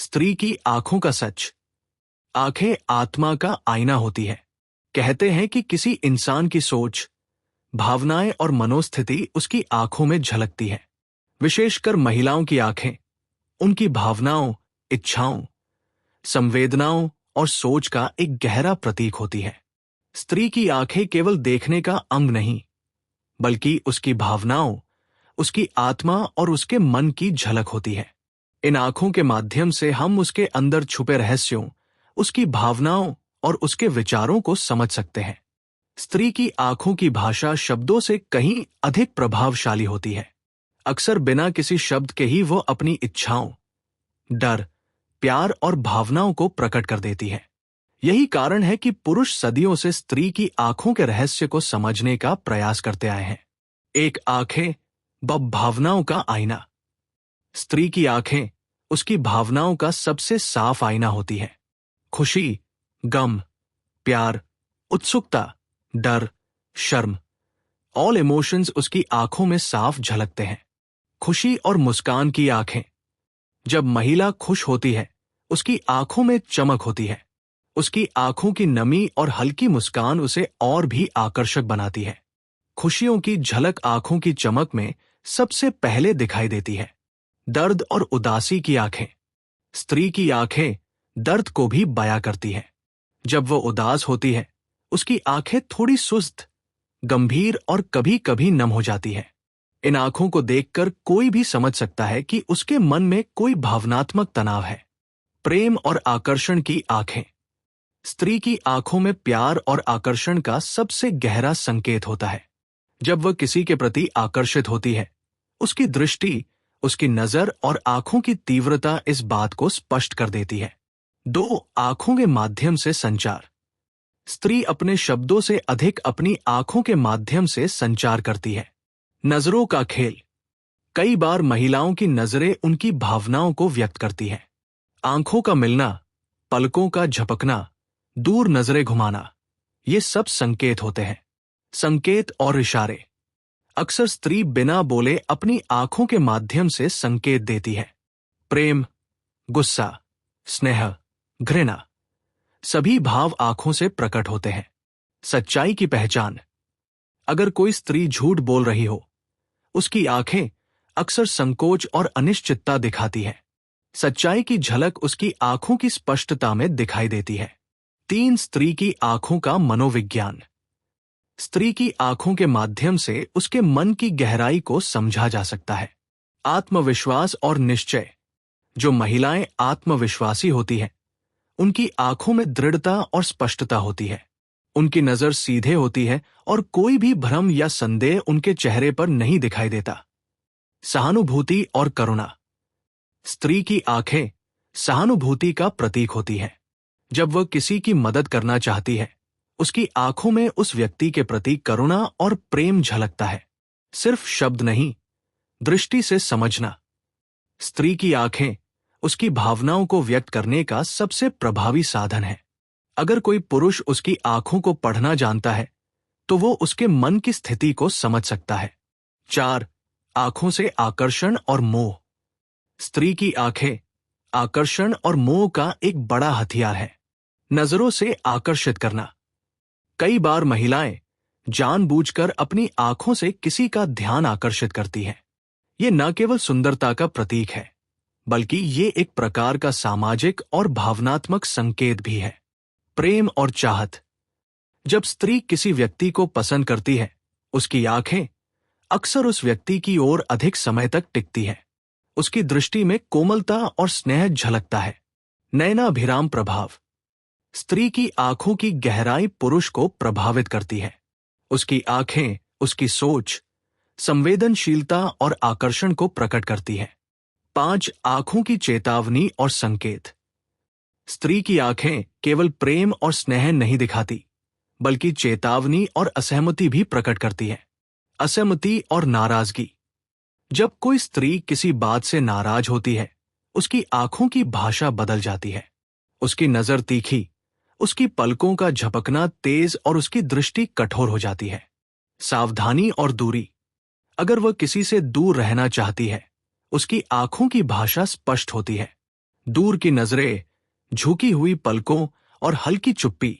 स्त्री की आंखों का सच। आंखें आत्मा का आईना होती है। कहते हैं कि किसी इंसान की सोच, भावनाएं और मनोस्थिति उसकी आंखों में झलकती है। विशेषकर महिलाओं की आंखें उनकी भावनाओं, इच्छाओं, संवेदनाओं और सोच का एक गहरा प्रतीक होती है। स्त्री की आंखें केवल देखने का अंग नहीं, बल्कि उसकी भावनाओं, उसकी आत्मा और उसके मन की झलक होती है। इन आंखों के माध्यम से हम उसके अंदर छुपे रहस्यों, उसकी भावनाओं और उसके विचारों को समझ सकते हैं। स्त्री की आंखों की भाषा शब्दों से कहीं अधिक प्रभावशाली होती है। अक्सर बिना किसी शब्द के ही वो अपनी इच्छाओं, डर, प्यार और भावनाओं को प्रकट कर देती है। यही कारण है कि पुरुष सदियों से स्त्री की आंखों के रहस्य को समझने का प्रयास करते आए हैं। एक आंखें भावनाओं का आईना। स्त्री की आंखें उसकी भावनाओं का सबसे साफ आईना होती है। खुशी, गम, प्यार, उत्सुकता, डर, शर्म, ऑल इमोशंस उसकी आंखों में साफ झलकते हैं। खुशी और मुस्कान की आंखें। जब महिला खुश होती है, उसकी आंखों में चमक होती है। उसकी आंखों की नमी और हल्की मुस्कान उसे और भी आकर्षक बनाती है। खुशियों की झलक आंखों की चमक में सबसे पहले दिखाई देती है। दर्द और उदासी की आंखें। स्त्री की आंखें दर्द को भी बयां करती हैं। जब वो उदास होती है, उसकी आंखें थोड़ी सुस्त, गंभीर और कभी कभी नम हो जाती हैं। इन आंखों को देखकर कोई भी समझ सकता है कि उसके मन में कोई भावनात्मक तनाव है। प्रेम और आकर्षण की आंखें। स्त्री की आंखों में प्यार और आकर्षण का सबसे गहरा संकेत होता है। जब वह किसी के प्रति आकर्षित होती है, उसकी दृष्टि, उसकी नजर और आंखों की तीव्रता इस बात को स्पष्ट कर देती है। दो आंखों के माध्यम से संचार। स्त्री अपने शब्दों से अधिक अपनी आंखों के माध्यम से संचार करती है। नजरों का खेल। कई बार महिलाओं की नजरें उनकी भावनाओं को व्यक्त करती हैं। आंखों का मिलना, पलकों का झपकना, दूर नजरें घुमाना, ये सब संकेत होते हैं। संकेत और इशारे। अक्सर स्त्री बिना बोले अपनी आंखों के माध्यम से संकेत देती है। प्रेम, गुस्सा, स्नेह, घृणा, सभी भाव आंखों से प्रकट होते हैं। सच्चाई की पहचान। अगर कोई स्त्री झूठ बोल रही हो, उसकी आंखें अक्सर संकोच और अनिश्चितता दिखाती हैं। सच्चाई की झलक उसकी आंखों की स्पष्टता में दिखाई देती है। 3 स्त्री की आंखों का मनोविज्ञान। स्त्री की आंखों के माध्यम से उसके मन की गहराई को समझा जा सकता है। आत्मविश्वास और निश्चय। जो महिलाएं आत्मविश्वासी होती हैं, उनकी आंखों में दृढ़ता और स्पष्टता होती है। उनकी नजर सीधे होती है और कोई भी भ्रम या संदेह उनके चेहरे पर नहीं दिखाई देता। सहानुभूति और करुणा। स्त्री की आंखें सहानुभूति का प्रतीक होती हैं। जब वह किसी की मदद करना चाहती है, उसकी आंखों में उस व्यक्ति के प्रति करुणा और प्रेम झलकता है। सिर्फ शब्द नहीं, दृष्टि से समझना। स्त्री की आंखें उसकी भावनाओं को व्यक्त करने का सबसे प्रभावी साधन है। अगर कोई पुरुष उसकी आंखों को पढ़ना जानता है, तो वो उसके मन की स्थिति को समझ सकता है। 4 आंखों से आकर्षण और मोह। स्त्री की आंखें आकर्षण और मोह का एक बड़ा हथियार है। नजरों से आकर्षित करना। कई बार महिलाएं जानबूझकर अपनी आंखों से किसी का ध्यान आकर्षित करती हैं। ये न केवल सुंदरता का प्रतीक है, बल्कि ये एक प्रकार का सामाजिक और भावनात्मक संकेत भी है। प्रेम और चाहत। जब स्त्री किसी व्यक्ति को पसंद करती है, उसकी आंखें अक्सर उस व्यक्ति की ओर अधिक समय तक टिकती हैं। उसकी दृष्टि में कोमलता और स्नेह झलकता है। नयनाभिराम प्रभाव। स्त्री की आंखों की गहराई पुरुष को प्रभावित करती है। उसकी आंखें उसकी सोच, संवेदनशीलता और आकर्षण को प्रकट करती है। 5 आंखों की चेतावनी और संकेत। स्त्री की आंखें केवल प्रेम और स्नेह नहीं दिखाती, बल्कि चेतावनी और असहमति भी प्रकट करती है। असहमति और नाराजगी। जब कोई स्त्री किसी बात से नाराज होती है, उसकी आंखों की भाषा बदल जाती है। उसकी नजर तीखी, उसकी पलकों का झपकना तेज और उसकी दृष्टि कठोर हो जाती है। सावधानी और दूरी। अगर वह किसी से दूर रहना चाहती है, उसकी आंखों की भाषा स्पष्ट होती है। दूर की नजरें, झुकी हुई पलकों और हल्की चुप्पी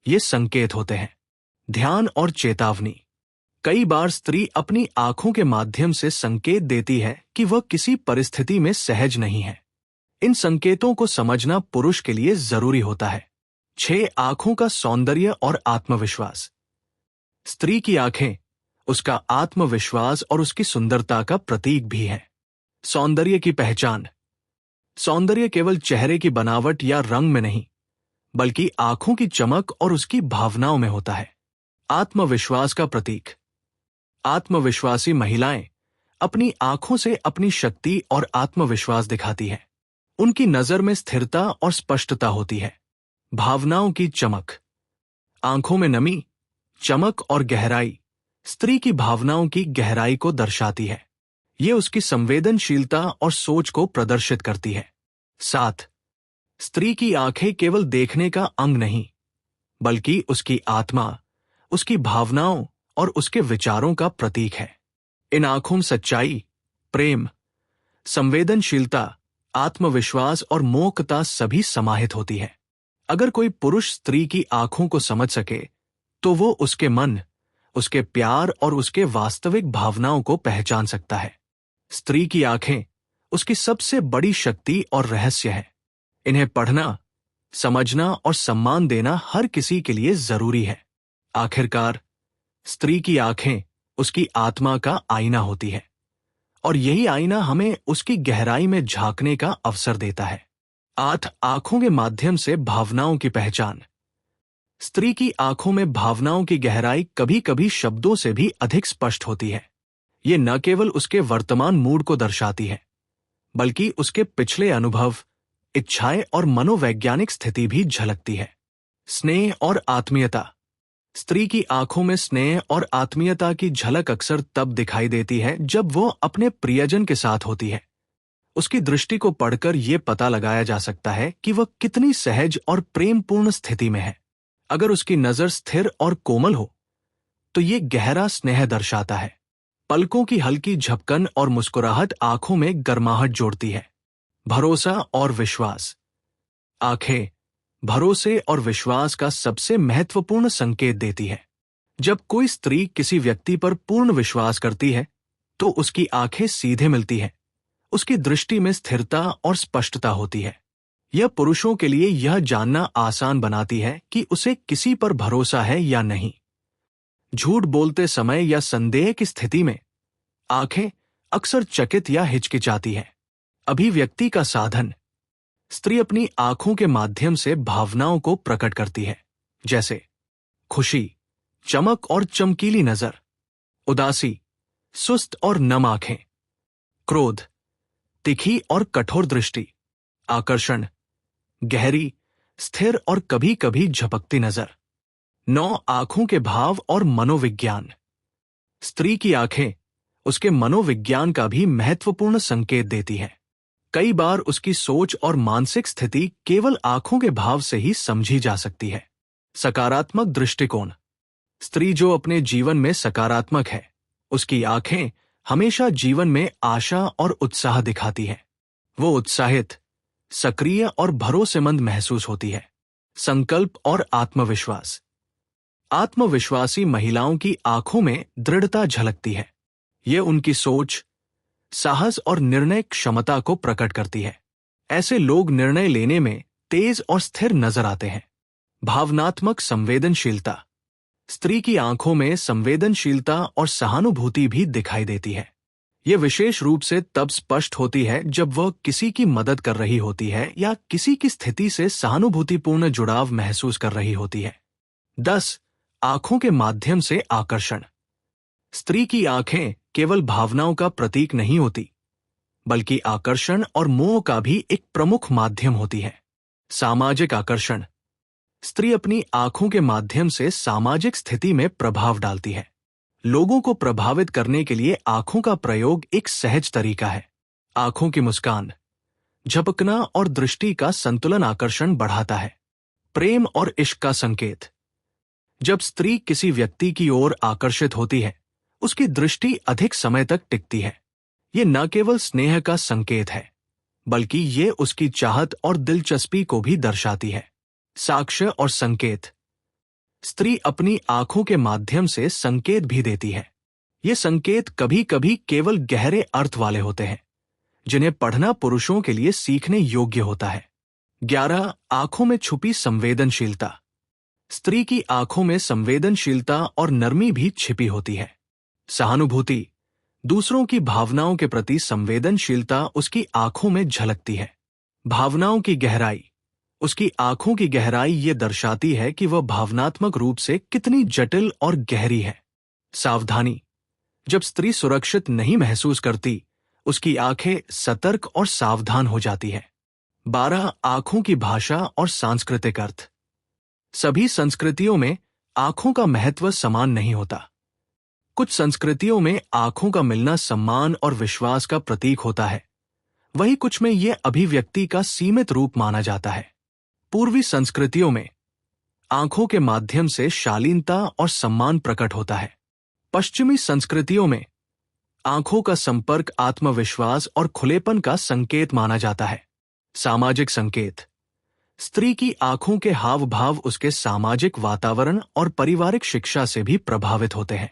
ये संकेत होते हैं। ध्यान और चेतावनी। कई बार स्त्री अपनी आंखों के माध्यम से संकेत देती है कि वह किसी परिस्थिति में सहज नहीं है। इन संकेतों को समझना पुरुष के लिए जरूरी होता है। 6 आंखों का सौंदर्य और आत्मविश्वास। स्त्री की आंखें उसका आत्मविश्वास और उसकी सुंदरता का प्रतीक भी है। सौंदर्य की पहचान। सौंदर्य केवल चेहरे की बनावट या रंग में नहीं, बल्कि आंखों की चमक और उसकी भावनाओं में होता है। आत्मविश्वास का प्रतीक। आत्मविश्वासी महिलाएं अपनी आंखों से अपनी शक्ति और आत्मविश्वास दिखाती हैं। उनकी नजर में स्थिरता और स्पष्टता होती है। भावनाओं की चमक। आंखों में नमी, चमक और गहराई स्त्री की भावनाओं की गहराई को दर्शाती है। ये उसकी संवेदनशीलता और सोच को प्रदर्शित करती है। 7. स्त्री की आंखें केवल देखने का अंग नहीं, बल्कि उसकी आत्मा, उसकी भावनाओं और उसके विचारों का प्रतीक है। इन आंखों में सच्चाई, प्रेम, संवेदनशीलता, आत्मविश्वास और मोहकता सभी समाहित होती है। अगर कोई पुरुष स्त्री की आंखों को समझ सके, तो वो उसके मन, उसके प्यार और उसके वास्तविक भावनाओं को पहचान सकता है। स्त्री की आंखें उसकी सबसे बड़ी शक्ति और रहस्य है। इन्हें पढ़ना, समझना और सम्मान देना हर किसी के लिए जरूरी है। आखिरकार, स्त्री की आंखें उसकी आत्मा का आईना होती है, और यही आईना हमें उसकी गहराई में झांकने का अवसर देता है। 8 आंखों के माध्यम से भावनाओं की पहचान। स्त्री की आंखों में भावनाओं की गहराई कभी कभी शब्दों से भी अधिक स्पष्ट होती है। ये न केवल उसके वर्तमान मूड को दर्शाती है, बल्कि उसके पिछले अनुभव, इच्छाएं और मनोवैज्ञानिक स्थिति भी झलकती है। स्नेह और आत्मीयता। स्त्री की आंखों में स्नेह और आत्मीयता की झलक अक्सर तब दिखाई देती है जब वो अपने प्रियजन के साथ होती है। उसकी दृष्टि को पढ़कर यह पता लगाया जा सकता है कि वह कितनी सहज और प्रेमपूर्ण स्थिति में है। अगर उसकी नजर स्थिर और कोमल हो, तो ये गहरा स्नेह दर्शाता है। पलकों की हल्की झपकन और मुस्कुराहट आंखों में गर्माहट जोड़ती है। भरोसा और विश्वास। आंखें भरोसे और विश्वास का सबसे महत्वपूर्ण संकेत देती है। जब कोई स्त्री किसी व्यक्ति पर पूर्ण विश्वास करती है, तो उसकी आंखें सीधे मिलती हैं। उसकी दृष्टि में स्थिरता और स्पष्टता होती है। यह पुरुषों के लिए यह जानना आसान बनाती है कि उसे किसी पर भरोसा है या नहीं। झूठ बोलते समय या संदेह की स्थिति में आंखें अक्सर चकित या हिचकिचाती हैं। अभिव्यक्ति का साधन। स्त्री अपनी आंखों के माध्यम से भावनाओं को प्रकट करती है, जैसे खुशी, चमक और चमकीली नजर; उदासी, सुस्त और नम आंखें; क्रोध, तिखी और कठोर दृष्टि; आकर्षण, गहरी, स्थिर और कभी कभी झपकती नजर। 9 आंखों के भाव और मनोविज्ञान। स्त्री की आंखें उसके मनोविज्ञान का भी महत्वपूर्ण संकेत देती हैं। कई बार उसकी सोच और मानसिक स्थिति केवल आंखों के भाव से ही समझी जा सकती है। सकारात्मक दृष्टिकोण। स्त्री जो अपने जीवन में सकारात्मक है, उसकी आंखें हमेशा जीवन में आशा और उत्साह दिखाती हैं। वो उत्साहित, सक्रिय और भरोसेमंद महसूस होती है। संकल्प और आत्मविश्वास। आत्मविश्वासी महिलाओं की आंखों में दृढ़ता झलकती है। ये उनकी सोच, साहस और निर्णय क्षमता को प्रकट करती है। ऐसे लोग निर्णय लेने में तेज और स्थिर नजर आते हैं। भावनात्मक संवेदनशीलता। स्त्री की आंखों में संवेदनशीलता और सहानुभूति भी दिखाई देती है। यह विशेष रूप से तब स्पष्ट होती है जब वह किसी की मदद कर रही होती है या किसी की स्थिति से सहानुभूतिपूर्ण जुड़ाव महसूस कर रही होती है। 10 आंखों के माध्यम से आकर्षण। स्त्री की आंखें केवल भावनाओं का प्रतीक नहीं होती, बल्कि आकर्षण और मोह का भी एक प्रमुख माध्यम होती है। सामाजिक आकर्षण। स्त्री अपनी आंखों के माध्यम से सामाजिक स्थिति में प्रभाव डालती है। लोगों को प्रभावित करने के लिए आंखों का प्रयोग एक सहज तरीका है। आंखों की मुस्कान, झपकना और दृष्टि का संतुलन आकर्षण बढ़ाता है। प्रेम और इश्क का संकेत। जब स्त्री किसी व्यक्ति की ओर आकर्षित होती है, उसकी दृष्टि अधिक समय तक टिकती है। ये न केवल स्नेह का संकेत है, बल्कि ये उसकी चाहत और दिलचस्पी को भी दर्शाती है। साक्ष्य और संकेत। स्त्री अपनी आंखों के माध्यम से संकेत भी देती है। ये संकेत कभी कभी केवल गहरे अर्थ वाले होते हैं, जिन्हें पढ़ना पुरुषों के लिए सीखने योग्य होता है। 11. आंखों में छुपी संवेदनशीलता। स्त्री की आंखों में संवेदनशीलता और नरमी भी छिपी होती है। सहानुभूति। दूसरों की भावनाओं के प्रति संवेदनशीलता उसकी आंखों में झलकती है। भावनाओं की गहराई। उसकी आंखों की गहराई ये दर्शाती है कि वह भावनात्मक रूप से कितनी जटिल और गहरी है। सावधानी। जब स्त्री सुरक्षित नहीं महसूस करती, उसकी आंखें सतर्क और सावधान हो जाती है। 12. आंखों की भाषा और सांस्कृतिक अर्थ। सभी संस्कृतियों में आंखों का महत्व समान नहीं होता। कुछ संस्कृतियों में आंखों का मिलना सम्मान और विश्वास का प्रतीक होता है, वहीं कुछ में यह अभिव्यक्ति का सीमित रूप माना जाता है। पूर्वी संस्कृतियों में आंखों के माध्यम से शालीनता और सम्मान प्रकट होता है। पश्चिमी संस्कृतियों में आंखों का संपर्क आत्मविश्वास और खुलेपन का संकेत माना जाता है। सामाजिक संकेत। स्त्री की आंखों के हाव भाव उसके सामाजिक वातावरण और पारिवारिक शिक्षा से भी प्रभावित होते हैं।